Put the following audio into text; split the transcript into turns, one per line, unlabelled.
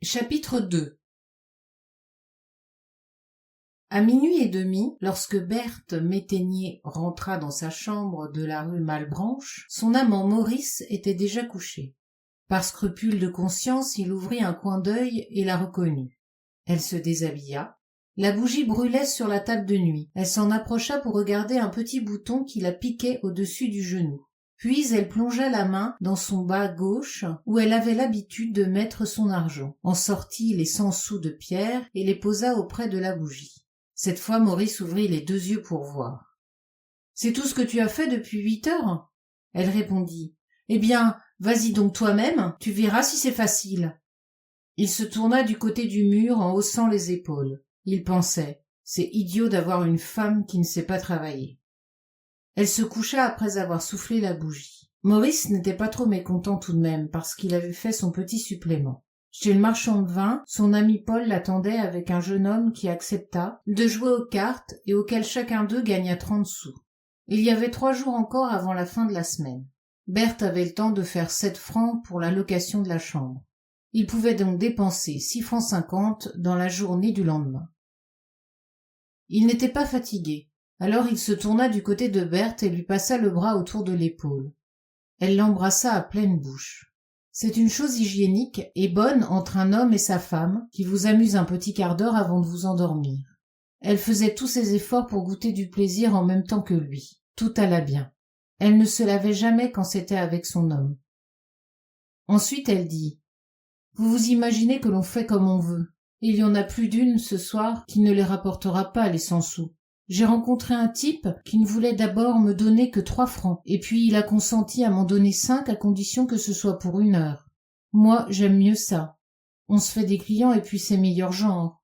Chapitre 2. À minuit et demi, lorsque Berthe Métainier rentra dans sa chambre de la rue Malebranche, son amant Maurice était déjà couché. Par scrupule de conscience, il ouvrit un coin d'œil et la reconnut. Elle se déshabilla. La bougie brûlait sur la table de nuit. Elle s'en approcha pour regarder un petit bouton qui la piquait au-dessus du genou. Puis elle plongea la main dans son bas gauche, où elle avait l'habitude de mettre son argent, en sortit les 100 sous de pierre et les posa auprès de la bougie. Cette fois, Maurice ouvrit les 2 yeux pour voir. « C'est tout ce que tu as fait depuis 8 heures ?» Elle répondit. « Eh bien, vas-y donc toi-même, tu verras si c'est facile. » Il se tourna du côté du mur en haussant les épaules. Il pensait « C'est idiot d'avoir une femme qui ne sait pas travailler. » Elle se coucha après avoir soufflé la bougie. Maurice n'était pas trop mécontent tout de même, parce qu'il avait fait son petit supplément. Chez le marchand de vin, son ami Paul l'attendait avec un jeune homme qui accepta de jouer aux cartes et auquel chacun d'eux gagna 30 sous. Il y avait 3 jours encore avant la fin de la semaine. Berthe avait le temps de faire 7 francs pour la location de la chambre. Il pouvait donc dépenser 6 francs 50 dans la journée du lendemain. Il n'était pas fatigué. Alors il se tourna du côté de Berthe et lui passa le bras autour de l'épaule. Elle l'embrassa à pleine bouche. C'est une chose hygiénique et bonne entre un homme et sa femme qui vous amuse un petit quart d'heure avant de vous endormir. Elle faisait tous ses efforts pour goûter du plaisir en même temps que lui. Tout alla bien. Elle ne se lavait jamais quand c'était avec son homme. Ensuite elle dit « Vous vous imaginez que l'on fait comme on veut. Il y en a plus d'une ce soir qui ne les rapportera pas les 100 sous. J'ai rencontré un type qui ne voulait d'abord me donner que 3 francs, et puis il a consenti à m'en donner 5 à condition que ce soit pour 1 heure. Moi, j'aime mieux ça. On se fait des clients et puis c'est meilleur genre.